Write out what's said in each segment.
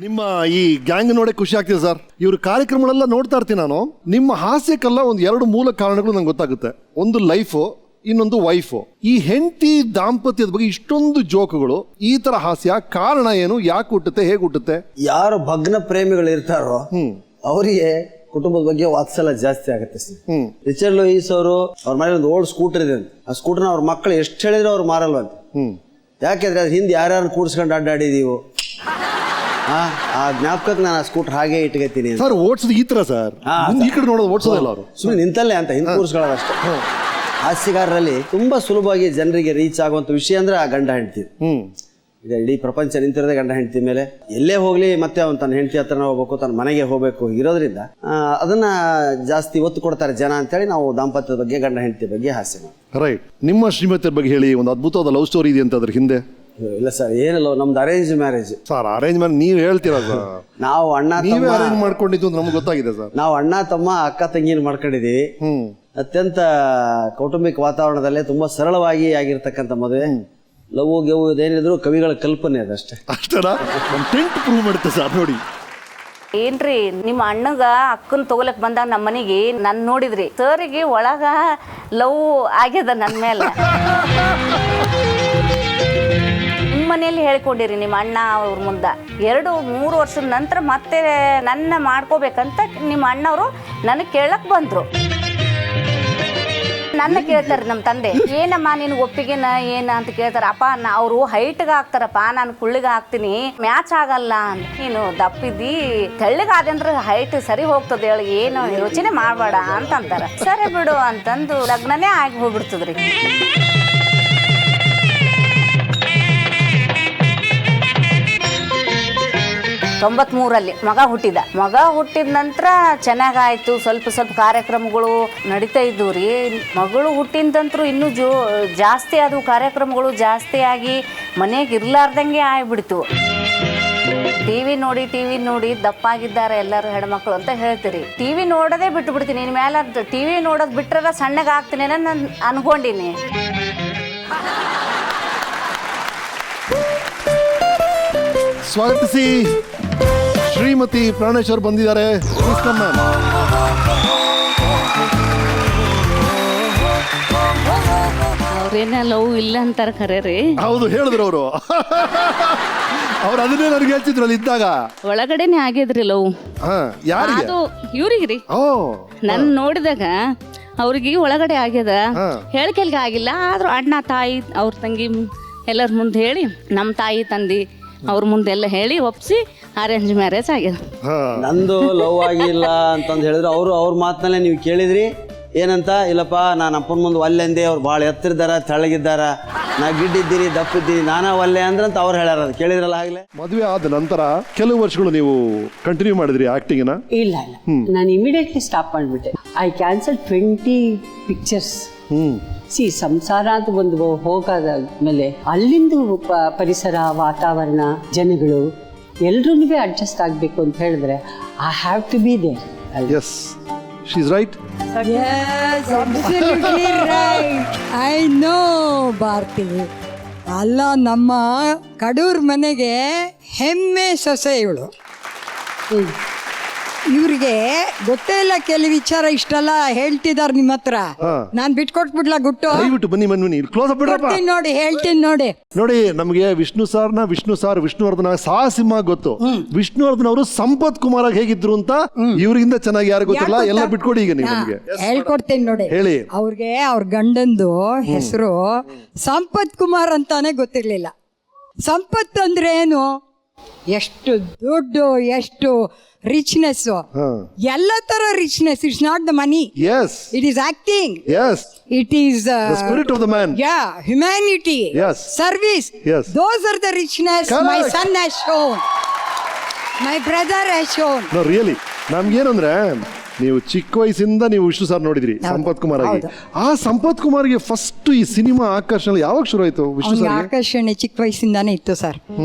ನಿಮ್ಮ ಈ ಗ್ಯಾಂಗ್ ನೋಡೇ ಖುಷಿ ಆಗ್ತಿದೆ ಸರ್. ಇವ್ರ ಕಾರ್ಯಕ್ರಮಗಳೆಲ್ಲ ನೋಡ್ತಾ ಇರ್ತೀನಿ ನಾನು. ನಿಮ್ಮ ಹಾಸ್ಯಕ್ಕೆಲ್ಲ ಒಂದು ಎರಡು ಮೂಲ ಕಾರಣಗಳು ನಂಗೆ ಗೊತ್ತಾಗುತ್ತೆ. ಒಂದು ಲೈಫು, ಇನ್ನೊಂದು ವೈಫು. ಈ ಹೆಂಡತಿ ದಾಂಪತ್ಯದ ಬಗ್ಗೆ ಇಷ್ಟೊಂದು ಜೋಕುಗಳು, ಈ ತರ ಹಾಸ್ಯ ಕಾರಣ ಏನು? ಯಾಕೆ ಹುಟ್ಟುತ್ತೆ, ಹೇಗೆ ಹುಟ್ಟುತ್ತೆ? ಯಾರು ಭಗ್ನ ಪ್ರೇಮಿಗಳು ಇರ್ತಾರೋ ಅವರಿಗೆ ಕುಟುಂಬದ ಬಗ್ಗೆ ವಾತ್ಸಲ್ಯ ಜಾಸ್ತಿ ಆಗುತ್ತೆ ಸರ್. ರಿಚರ್ಡ್ ಲೂಯಿಸ್ ಅವರು ಅವ್ರ ಮನೇಲಿ ಒಂದು ಓಲ್ಡ್ ಸ್ಕೂಟರ್ ಇದೆ. ಆ ಸ್ಕೂಟರ್ನ ಅವ್ರ ಮಕ್ಕಳು ಎಷ್ಟು ಹೇಳಿದ್ರು ಅವ್ರು ಮಾರಲ್ವಂತೆ. ಯಾಕೆಂದ್ರೆ ಅದ್ರ ಹಿಂದೆ ಯಾರ್ಯಾರು ಕೂಡಿಸ್ಕೊಂಡು ಅಡ್ಡಾಡಿದೀವು, ಆ ಜ್ಞಾಪಕಕ್ಕೆ ನಾನು ಆ ಸ್ಕೂಟರ್ ಹಾಗೆ ಇಟ್ಕೊತೀನಿ ಸರ್. ಓಡಿಸೋದು ಈ ತರ ಸರ್, ಈ ಕಡೆ ನೋಡೋದು ಓಡಿಸೋದಿಲ್ಲ ಅವರು, ಸುಮ್ಮನೆ ನಿಂತಲ್ಲೇ ಅಂತ ಹಿಂದೆ ಕೂರಿಸ್ಕೊಳ್ಳೋದು ಅಷ್ಟೇ. ಹಾಸ್ಯಗಾರರಲ್ಲಿ ತುಂಬಾ ಸುಲಭವಾಗಿ ಜನರಿಗೆ ರೀಚ್ ಆಗುವಂತ ವಿಷಯ ಅಂದ್ರೆ ಆ ಗಂಡ ಹೆಂಡತಿ. ಈಗ ಇಡೀ ಪ್ರಪಂಚ ನಿಂತಿರೋದೇ ಗಂಡ ಹೆಂಡತಿ ಮೇಲೆ. ಎಲ್ಲೇ ಹೋಗ್ಲಿ ಮತ್ತೆ ಅವನು ತನ್ನ ಹೆಂಡತಿ ಹತ್ರನೇ ಹೋಗ್ಬೇಕು, ತನ್ನ ಮನೆಗೆ ಹೋಗ್ಬೇಕು ಇರೋದ್ರಿಂದ ಅದನ್ನ ಜಾಸ್ತಿ ಒತ್ತು ಕೊಡ್ತಾರೆ ಜನ ಅಂತೇಳಿ ನಾವು ದಾಂಪತ್ಯದ ಬಗ್ಗೆ, ಗಂಡ ಹೆಂಡತಿ ಬಗ್ಗೆ ಹಾಸ್ಯ ಮಾಡ್ತೀವಿ. ರೈಟ್. ನಿಮ್ಮ ಶ್ರೀಮತಿಯರ ಬಗ್ಗೆ ಹೇಳಿ, ಒಂದು ಅದ್ಭುತವಾದ ಲವ್ ಸ್ಟೋರಿ ಇದೆ ಅಂತ ಅದ್ರ ಹಿಂದೆ. ಇಲ್ಲ ಸರ್, ಏನಿಲ್ಲ, ನಮ್ದು arrange marriage sir. Arrange marriage ನೀವ್ ಹೇಳ್ತೀರಾ ಸರ್? ನಾವು ಅಣ್ಣ ನೀವೇ ಅರೇಂಜ್ ಮಾಡ್ಕೊಂಡಿದ್ದು ಅಂತ ನಮ್ಗೆ ಗೊತ್ತಾಗಿದೆ ಸರ್. ನಾವು ಅಣ್ಣ ತಮ್ಮ ಅಕ್ಕ ತಂಗಿನ ಮಾಡ್ಕೊಂಡಿದೀವಿ. ಅತ್ಯಂತ ಕೌಟುಂಬಿಕ ವಾತಾವರಣದಲ್ಲೇ ತುಂಬಾ ಸರಳವಾಗಿ ಆಗಿರ್ತಕ್ಕಂಥ ಮದುವೆ. ಲವ್ ಗೆವು ಇದೇನಿದ್ರು ಕವಿಗಳ ಕಲ್ಪನೆ ಅದಷ್ಟೇ. ಅಷ್ಟೇನಾ? ಟೆಂಟ್ ಪ್ರೂವ್ ಮಾಡುತ್ತೆ ಸರ್. ನೋಡಿ ಏನ್ರಿ, ನಿಮ್ಮ ಅಣ್ಣಗ ಅಕ್ಕನ್ ತಗೊಲಕ್ ಬಂದಾಗ ನಮ್ಮ ಮನೆಗೆ ನನ್ ನೋಡಿದ್ರಿ, ಸರಿಗೆ ಒಳಗ ಲವ್ ಆಗ್ಯದ ನನ್ನ ಮೇಲೆ. ನಿಮ್ಮ ಮನೆಯಲ್ಲಿ ಹೇಳ್ಕೊಂಡಿರಿ ನಿಮ್ಮ ಅಣ್ಣ ಅವ್ರ ಮುಂದೆ. 2-3 ವರ್ಷದ ನಂತರ ಮತ್ತೆ ನನ್ನ ಮಾಡ್ಕೋಬೇಕಂತ ನಿಮ್ಮ ಅಣ್ಣವರು ನನಗೆ ಕೇಳಕ್ ಬಂದ್ರು. ನನ್ನ ಕೇಳ್ತಾರೆ ನಮ್ಮ ತಂದೆ, ಏನಮ್ಮ ನಿನ್ಗೆ ಒಪ್ಪಿಗೆನ ಏನ ಅಂತ ಕೇಳ್ತಾರ. ಅಪ್ಪ ಅವರು ಹೈಟ್ಗೆ ಹಾಕ್ತಾರಪ್ಪ, ನಾನು ಕುಳ್ಳಿಗೆ ಹಾಕ್ತೀನಿ, ಮ್ಯಾಚ್ ಆಗಲ್ಲ. ನೀನು ದಪ್ಪಿದ್ದಿ, ತೆಳ್ಳಗಾದೆ ಅಂದ್ರೆ ಹೈಟ್ ಸರಿ ಹೋಗ್ತದೆ, ಹೇಳಿ ಏನು ಯೋಚನೆ ಮಾಡಬೇಡ ಅಂತಂತಾರ. ಸರಿ ಬಿಡು ಅಂತಂದು ಲಗ್ನನೇ ಆಗಿ ಹೋಗ್ಬಿಡ್ತದ್ರಿ. 93ರಲ್ಲಿ ಮಗ ಹುಟ್ಟಿದ ನಂತರ ಚೆನ್ನಾಗಾಯ್ತು. ಸ್ವಲ್ಪ ಕಾರ್ಯಕ್ರಮಗಳು ನಡೀತಾ ಇದ್ವು ರೀ. ಮಗಳು ಹುಟ್ಟಿದಂತರೂ ಇನ್ನೂ ಜಾಸ್ತಿ ಅದು ಕಾರ್ಯಕ್ರಮಗಳು ಜಾಸ್ತಿ ಆಗಿ ಮನೆಗೆ ಇರ್ಲಾರ್ದಂಗೆ ಆಗ್ಬಿಡ್ತು. ಟಿವಿ ನೋಡಿ ದಪ್ಪಾಗಿದ್ದಾರೆ ಎಲ್ಲರೂ ಹೆಣ್ಮಕ್ಳು ಅಂತ ಹೇಳ್ತೀರಿ. ಟಿವಿ ನೋಡೋದೇ ಬಿಟ್ಟು ಬಿಡ್ತೀನಿ. ಇನ್ ಮೇಲೆ ಟಿವಿ ನೋಡೋದು ಬಿಟ್ರೆ ಸಣ್ಣಗೆ ಆಗ್ತೀನಿ ನಾನು ಅನ್ಕೊಂಡಿನಿ. ಸ್ವಾಗತಿಸಿ ಶ್ರೀಮತಿ ಪ್ರಾಣೇಶ್ವರ್ ಬಂದಿದ್ದಾರೆ. ಅವ್ರೇನ ಲವ್ ಇಲ್ಲ ಅಂತಾರ ಖರೆ ರೀ. ಹೌದು, ಹೇಳಿದ್ರು ಅವರು. ಅವ್ರು ಅದನ್ನೇ ನನಗೆ ಹೇಳ್ತಿದ್ರು ಅಲ್ಲಿ ಇದ್ದಾಗ. ಒಳಗಡೆನೆ ಆಗ್ಯದ್ರಿ ಲವ್. ಅದು ಇವ್ರಿಗ್ರಿ. ನನ್ ನೋಡಿದಾಗ ಅವ್ರಿಗೆ ಒಳಗಡೆ ಆಗ್ಯದ. ಹೇಳಿಕೆಲ್ಗೆ ಆಗಿಲ್ಲ, ಆದ್ರೂ ಅಣ್ಣ ತಾಯಿ ಅವ್ರ ತಂಗಿ ಎಲ್ಲರ ಮುಂದೆ ಹೇಳಿ, ನಮ್ಮ ತಾಯಿ ತಂದಿ ಅವ್ರ ಮುಂದೆಲ್ಲ ಹೇಳಿ ಒಪ್ಸಿ ಅರೇಂಜ್ ಮ್ಯಾರೇಜ್ ಆಗ್ಯದ. ನಂದು ಲವ್ ಆಗಿಲ್ಲ ಅಂತಂದು ಹೇಳಿದ್ರು. ಅವ್ರ ಮಾತನಲ್ಲೇ ನೀವು ಕೇಳಿದ್ರಿ ಏನಂತ? ಇಲ್ಲಪ್ಪ, ನಾನು ಅಪ್ಪನ ಮುಂದೆ ಒಲ್ಲೆಂದೆ, ಅವ್ರು ಭಾಳ ಎತ್ತರಿದ್ದಾರ, ತೆಳಗಿದ್ದಾರ, ನಾ ಗಿಡ್ಡಿದ್ದೀರಿ, ದಪ್ಪಿದ್ದೀರಿ, ನಾನಾ ಒಲ್ಲೆ ಅಂದ್ರಂತ ಅವ್ರು ಹೇಳ್ಯಾರ. ಅದು ಕೇಳಿದ್ರಲ್ಲ ಆಗಲೇ. ಮದುವೆ ಆದ ನಂತರ ಕೆಲವು ವರ್ಷಗಳು ನೀವು ಕಂಟಿನ್ಯೂ ಮಾಡಿದ್ರಿ ಆಕ್ಟಿಂಗ್ನ? ಇಲ್ಲ, ನಾನು ಇಮಿಡಿಯೇಟ್ಲಿ ಸ್ಟಾಪ್ ಮಾಡಿಬಿಟ್ಟೆ. I cancel 20 pictures. ಸಂಸಾರ ಅಂತ ಒಂದು ಹೋಗಾದ್ಮೇಲೆ ಅಲ್ಲಿಂದು ಪರಿಸರ, ವಾತಾವರಣ, ಜನಗಳು ಎಲ್ರೂ ಅಡ್ಜಸ್ಟ್ ಆಗಬೇಕು ಅಂತ ಹೇಳಿದ್ರೆ I have to be there. Yes, she's right. Yes, absolutely right. I know, Bharathi. ಅಲ್ಲ, ನಮ್ಮ ಕಡೂರ್ ಮನೆಗೆ ಹೆಮ್ಮೆ ಸೊಸೆ ಇವಳು. ಇವ್ರಿಗೆ ಗೊತ್ತೇ ಇಲ್ಲ ಕೆಲವು ವಿಚಾರ ಇಷ್ಟೆಲ್ಲ ಹೇಳ್ತಿದಾರೆ ನಿಮ್ಮ ಹತ್ರ. ನಾನ್ ಬಿಟ್ಕೊಟ್ಬಿಡ್ಲಾ ಗುಟ್ಟು? ಬನ್ನಿ ಕ್ಲೋಸ್ ಅಪ್ ನೋಡಿ, ಹೇಳ್ತೀನಿ ನೋಡಿ. ನಮಗೆ ವಿಷ್ಣುವರ್ಧನ ಸಾಹಸಿಂಹ ಗೊತ್ತು. ವಿಷ್ಣುವರ್ಧನ್ ಅವರು ಸಂಪತ್ ಕುಮಾರ್ ಹೇಗಿದ್ರು ಅಂತ ಇವ್ರಿಗಿಂತ ಚೆನ್ನಾಗಿ ಯಾರು ಗೊತ್ತಿಲ್ಲ. ಎಲ್ಲ ಬಿಟ್ಕೊಡಿ ಈಗ ನೀವು. ನಮಗೆ ಹೇಳ್ಕೊಡ್ತೀನಿ ನೋಡಿ. ಹೇಳಿ. ಅವ್ರಿಗೆ ಅವ್ರ ಗಂಡಂದು ಹೆಸರು ಸಂಪತ್ ಕುಮಾರ್ ಅಂತಾನೆ ಗೊತ್ತಿರ್ಲಿಲ್ಲ. ಸಂಪತ್ ಅಂದ್ರೆ ಏನು, ಎಷ್ಟು ದುಡ್ಡು, ಎಷ್ಟು ರಿಚ್ನೆಸ್, ಎಲ್ಲ ತರ richness. It's not the money. Yes, it is acting. Yes, it is the spirit of the man. Yeah, humanity. Yes, service. Yes, those are the richness. Correct. My son has shown, my brother has shown. No, really, ನಮ್ಗೇನಂದ್ರೆ ನೀವು ಚಿಕ್ಕ ವಯಸ್ಸಿಂದ ನೀವು Vishnu sir ನೋಡಿದ್ರಿ ಸಂಪತ್ ಕುಮಾರ್ ಆಗಿ. ಆ Sampath ಕುಮಾರ್ಗೆ first ಈ cinema ಆಕರ್ಷಣೆ ಯಾವಾಗ ಶುರು ಆಯ್ತು? ವಿಷ್ಣು ಸರ್ ಆಕರ್ಷಣೆ ಚಿಕ್ಕ ವಯಸ್ಸಿಂದಾನೇ ಇತ್ತು ಸರ್.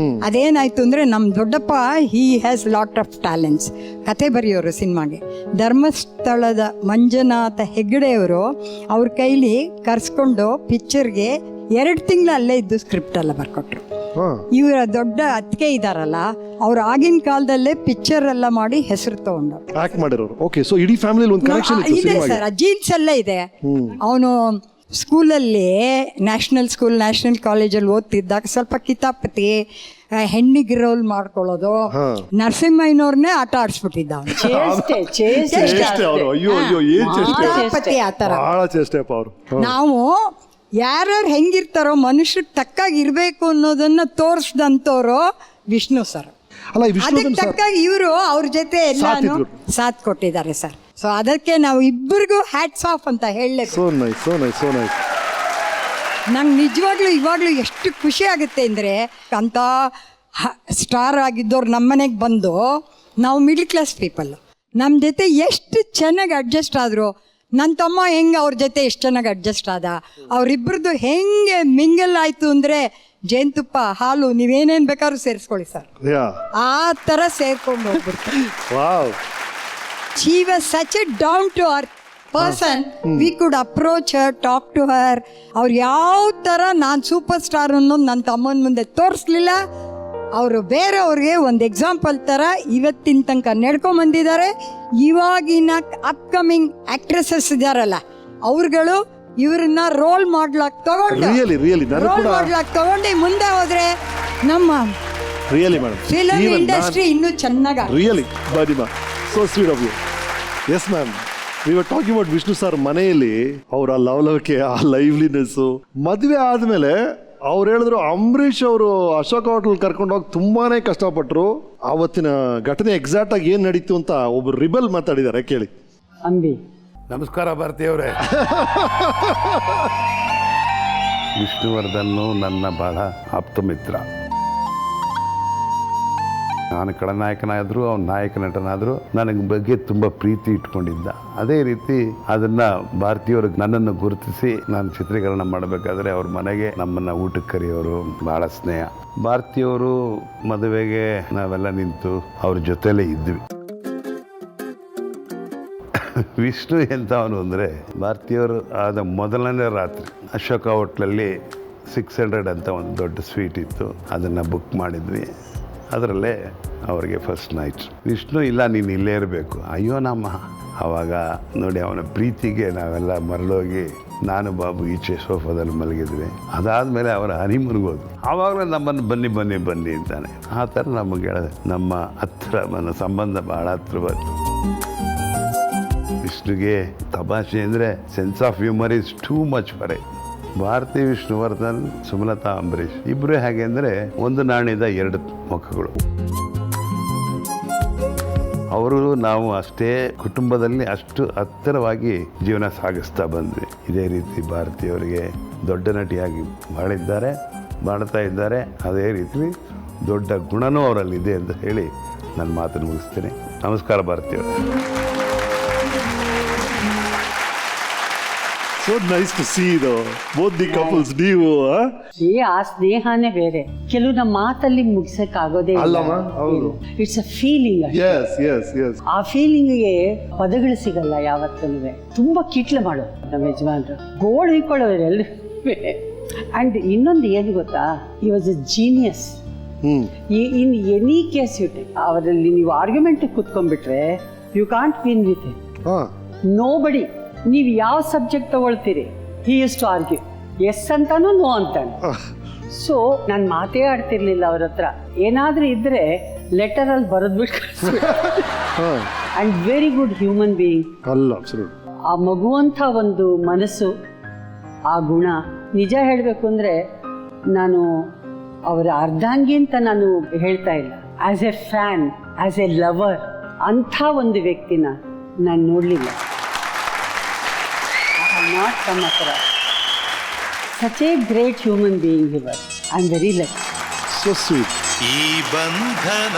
ಅದೇನಾಯ್ತು ಅಂದ್ರೆ ನಮ್ ದೊಡ್ಡಪ್ಪ he has lot of talents. ಕತೆ ಬರೆಯೋರು ಸಿನಿಮಾಗೆ. ಧರ್ಮಸ್ಥಳದ ಮಂಜುನಾಥ ಹೆಗ್ಗಡೆಯವರು ಅವ್ರ ಕೈಲಿ ಕರ್ಸ್ಕೊಂಡು ಪಿಕ್ಚರ್ಗೆ 2 ತಿಂಗಳು ಅಲ್ಲೇ ಇದ್ದು ಸ್ಕ್ರಿಪ್ಟ್ ಎಲ್ಲ ಬರ್ಕೊಟ್ರು. ಇವರ ದೊಡ್ಡ ಅತ್ತಿಗೆ ಇದಾರಲ್ಲ, ಅವ್ರು ಆಗಿನ ಕಾಲದಲ್ಲೇ ಪಿಕ್ಚರ್ ಎಲ್ಲ ಮಾಡಿ ಹೆಸರು ತಗೊಂಡು ಆಕ್ಟ್ ಮಾಡಿರೋರು. ಓಕೆ, ಸೊ ಇಡೀ ಫ್ಯಾಮಿಲಿ ಒಂದು ಕನೆಕ್ಷನ್ ಇತ್ತು ಇದೆ ಸಿನಿಮಾಗೆ. ಸರ್, ಜೀನ್ಸ್ ಎಲ್ಲ ಇದೆ. ಅವನು ಸ್ಕೂಲಲ್ಲಿ ನ್ಯಾಷನಲ್ ಕಾಲೇಜಲ್ಲಿ ಓದ್ತಿದ್ದಾಗ ಸ್ವಲ್ಪ ಕಿತಾಪತಿ, ಹೆಣ್ಣಿಗೆ ರೋಲ್ ಮಾಡ್ಕೊಳ್ಳೋದು, ನರಸಿಂಹಯ್ಯನವ್ರನ್ನೇ ಆಟ ಆಡಿಸ್ಬಿಟ್ಟಿದ್ದ ಅವನು. ಚೇಷ್ಟೆ ಅವರು, ಅಯ್ಯೋ ಅಯ್ಯೋ ಏನ್ ಚೇಷ್ಟೆ, ಕಿತಾಪತಿ ಆ ಥರ. ಬಹಳ ಚೇಷ್ಟೆಪ್ಪ ಅವರು. ನಾವು ಯಾರ್ಯಾರು ಹೆಂಗಿರ್ತಾರೋ ಮನುಷ್ಯಕ್ಕೆ ತಕ್ಕಾಗಿ ಇರಬೇಕು ಅನ್ನೋದನ್ನ ತೋರಿಸ್ದಂಥವ್ರು ವಿಷ್ಣು ಸರ್. ಅಲ್ಲ, ಈ ಅದಕ್ಕೆ ವಿಷ್ಣುವರ್ಧನ್ ಸರ್ ತಕ್ಕಾಗಿ ಇವರು ಅವ್ರ ಜೊತೆ ಎಲ್ಲಾನು ಸಾಥ್ ಕೊಟ್ಟಿದ್ದಾರೆ ಸರ್. ಸೊ ಅದಕ್ಕೆ ನಾವು ಇಬ್ಬರಿಗೂ ಹ್ಯಾಟ್ಸ್ ಆಫ್ ಅಂತ ಹೇಳಬೇಕು. So nice, so nice, so nice. ನಂಗೆ ನಿಜವಾಗ್ಲೂ ಇವಾಗಲೂ ಎಷ್ಟು ಖುಷಿ ಆಗುತ್ತೆ ಅಂದರೆ, ಅಂಥ ಸ್ಟಾರ್ ಆಗಿದ್ದವ್ರು ನಮ್ಮ ಮನೆಗೆ ಬಂದು, ನಾವು ಮಿಡ್ಲ್ ಕ್ಲಾಸ್ ಪೀಪಲ್, ನಮ್ಮ ಜೊತೆ ಎಷ್ಟು ಚೆನ್ನಾಗಿ ಅಡ್ಜಸ್ಟ್ ಆದರು. ನನ್ನ ತಮ್ಮ ಹೆಂಗೆ ಅವ್ರ ಜೊತೆ ಎಷ್ಟು ಚೆನ್ನಾಗಿ ಅಡ್ಜಸ್ಟ್ ಆದ, ಅವರಿಬ್ಬರದ್ದು ಹೆಂಗೆ ಮಿಂಗಲ್ ಆಯಿತು ಅಂದರೆ, ಜೇನುತುಪ್ಪ, ಹಾಲು, ನೀವೇನೇನು ಬೇಕಾದ್ರೂ ಸೇರಿಸ್ಕೊಳ್ಳಿ ಸರ್, ಆ ಥರ ಸೇರ್ಕೊಂಡು ಹೋಗ್ಬಿಡ್ತಾರೆ. Wow. She was such a down to earth person. We could approach her, talk to her. ಅವ್ರು ಯಾವ ಥರ ನಾನು ಸೂಪರ್ ಸ್ಟಾರ್ ಅನ್ನೋದು ನನ್ನ ತಮ್ಮನ ಮುಂದೆ ತೋರಿಸ್ಲಿಲ್ಲ. ಅವರು ಬೇರೆಯವ್ರಿಗೆ ಒಂದು ಎಕ್ಸಾಂಪಲ್ ಥರ ಇವತ್ತಿನ ತನಕ ನಡ್ಕೊಂಬಂದಿದ್ದಾರೆ. ಇವಾಗಿನ ಅಪ್ಕಮಿಂಗ್ ಆಕ್ಟ್ರೆಸಸ್ ಇದ್ದಾರಲ್ಲ, ಅವ್ರುಗಳು ಇವ್ರನ್ನ ರೋಲ್ ಮಾಡ್ಲಾಕ್ ತಗೊಂಡು ಮುಂದೆ ಹೋದ್ರೆ ನಮ್ಮ ಫಿಲಮ್ ಇಂಡಸ್ಟ್ರಿ ಇನ್ನೂ ಚೆನ್ನಾಗಿ. ರಿಯಲಿ ಬಾದಿಮಾ, so sweet of you. Yes ma'am, we were talking about Vishnu sir. ಮನೆಯಲ್ಲಿ ಅವರ ಲವಲವಿಕೆ, ಆ ಲೈವ್ಲಿನೆಸ್ಸು, ಮದುವೆ ಆದಮೇಲೆ ಅವ್ರು ಹೇಳಿದ್ರು ಅಂಬರೀಷ್ ಅವರು ಅಶೋಕ ಹೋಟೆಲ್ ಕರ್ಕೊಂಡೋಗಿ ತುಂಬಾನೇ ಕಷ್ಟಪಟ್ಟರು. ಆವತ್ತಿನ ಘಟನೆ ಎಕ್ಸಾಕ್ಟ್ ಆಗಿ ಏನು ನಡೀತು ಅಂತ ಒಬ್ಬರು ರಿಬಲ್ ಮಾತಾಡಿದ್ದಾರೆ, ಕೇಳಿ. ಅಂಬಿ, ನಮಸ್ಕಾರ ಭಾರತೀಯವರೇ. ವಿಷ್ಣುವರ್ಧನ್ ನನ್ನ ಬಹಳ ಆಪ್ತ ಮಿತ್ರ. ನಾನು ಖಳನಾಯಕನಾದರೂ ಅವ್ನು ನಾಯಕ ನಟನಾದರೂ ನನಗೆ ಬಗ್ಗೆ ತುಂಬ ಪ್ರೀತಿ ಇಟ್ಕೊಂಡಿದ್ದ. ಅದೇ ರೀತಿ ಅದನ್ನು ಭಾರತೀಯವ್ರಿಗೆ ನನ್ನನ್ನು ಗುರುತಿಸಿ ನಾನು ಚಿತ್ರೀಕರಣ ಮಾಡಬೇಕಾದ್ರೆ ಅವ್ರ ಮನೆಗೆ ನಮ್ಮನ್ನು ಊಟಕ್ಕೆ ಕರೆಯೋರು, ಭಾಳ ಸ್ನೇಹ. ಭಾರತೀಯವರು ಮದುವೆಗೆ ನಾವೆಲ್ಲ ನಿಂತು ಅವ್ರ ಜೊತೆಲೇ ಇದ್ವಿ. ವಿಷ್ಣು ಎಂಥವನು ಅಂದರೆ, ಭಾರತೀಯವರು ಆದ ಮೊದಲನೇ ರಾತ್ರಿ ಅಶೋಕ ಹೋಟ್ಲಲ್ಲಿ 600 ಅಂತ ಒಂದು ದೊಡ್ಡ ಸ್ವೀಟ್ ಇತ್ತು, ಅದನ್ನು ಬುಕ್ ಮಾಡಿದ್ವಿ. ಅದರಲ್ಲೇ ಅವರಿಗೆ ಫಸ್ಟ್ ನೈಟ್. ವಿಷ್ಣು ಇಲ್ಲ, ನೀನು ಇಲ್ಲೇ ಇರಬೇಕು. ಅಯ್ಯೋ ನಮ್ಮ, ಆವಾಗ ನೋಡಿ ಅವನ ಪ್ರೀತಿಗೆ ನಾವೆಲ್ಲ ಮರಳೋಗಿ ನಾನು ಬಾಬು ಈಚೆ ಸೋಫಾದಲ್ಲಿ ಮಲಗಿದ್ವಿ. ಅದಾದಮೇಲೆ ಅವರ ಹನಿಮೂನ್ಗೋದು. ಆವಾಗಲೇ ನಮ್ಮನ್ನು ಬನ್ನಿ ಬನ್ನಿ ಬನ್ನಿ ಅಂತಾನೆ. ಆ ಥರ ನಮಗೆ ನಮ್ಮ ಹತ್ರ ನನ್ನ ಸಂಬಂಧ ಭಾಳ ಹತ್ರವಾದ. ವಿಷ್ಣುಗೆ ತಮಾಷೆ ಅಂದರೆ sense of humour is too much for I. Bharathi, Vishnuvardhan, Sumalatha, Ambareesh ಇಬ್ಬರು ಹೇಗೆ ಅಂದರೆ ಒಂದು ನಾಣ್ಯದ ಎರಡು ಮುಖಗಳು. ಅವರು ನಾವು ಅಷ್ಟೇ ಕುಟುಂಬದಲ್ಲಿ ಅಷ್ಟು ಹತ್ತಿರವಾಗಿ ಜೀವನ ಸಾಗಿಸ್ತಾ ಬಂದ್ವಿ. ಇದೇ ರೀತಿ ಭಾರತೀಯವರಿಗೆ ದೊಡ್ಡ ನಟಿಯಾಗಿ ಮಾಡ್ತಾ ಇದ್ದಾರೆ. ಅದೇ ರೀತಿ ದೊಡ್ಡ ಗುಣನೂ ಅವರಲ್ಲಿದೆ ಅಂತ ಹೇಳಿ ನನ್ನ ಮಾತನ್ನು ಮುಗಿಸ್ತೇನೆ. ನಮಸ್ಕಾರ ಭಾರತೀಯವರು. So nice to see both the couples. ನೀವು ಆ ಸ್ನೇಹನೇ ಬೇರೆ. ಕೆಲವು ನಮ್ಮ ಮಾತಲ್ಲಿ ಮುಗಿಸಕ್ಕಾಗೋದೇ ಅಲ್ಲಮ್ಮ, ಹೌದು. It's a feeling. ಆ ಫೀಲಿಂಗ್ಗೆ ಪದಗಳು ಸಿಗಲ್ಲ ಯಾವತ್ತೂ. ತುಂಬಾ ಕಿಟ್ಲೆ ಮಾಡೋದು ನಮ್ಮ ಯಜಮಾನ್ರು, ಗೋಳು ಹಿಕ್ಕೊಳ್ಳೋರು ಎಲ್ಲರೂ. ಅಂಡ್ ಇನ್ನೊಂದು ಏನು ಗೊತ್ತಾ, he was a genius. In any case ಅವರಲ್ಲಿ ನೀವು ಆರ್ಗ್ಯುಮೆಂಟ್ ಕುತ್ಕೊಂಡ್ಬಿಟ್ರೆ you can't win with it. Nobody. ನೀವು ಯಾವ ಸಬ್ಜೆಕ್ಟ್ ತಗೊಳ್ತೀರಿ, he is to argue, yes ಅಂತಾನು ನೋ ಅಂತಾನು. ಸೊ ನಾನು ಮಾತೇ ಆಡ್ತಿರ್ಲಿಲ್ಲ ಅವ್ರ ಹತ್ರ. ಏನಾದ್ರೂ ಇದ್ರೆ ಲೆಟರಲ್ಲಿ ಬರೆದ್ಬಿಟ್ಟು and very good human being. ಆ ಮಗುವಂಥ ಒಂದು ಮನಸ್ಸು, ಆ ಗುಣ. ನಿಜ ಹೇಳಬೇಕು ಅಂದರೆ ನಾನು ಅವರ ಅರ್ಧಾಂಗಿ ಅಂತ ನಾನು ಹೇಳ್ತಾ ಇಲ್ಲ. As A fan, as A lover, ಅಂಥ ಒಂದು ವ್ಯಕ್ತಿನ ನಾನು ನೋಡಲಿಲ್ಲ. Not come across. Such a great human being he was. I am very lucky. So sweet. ಈ ಬಂಧನ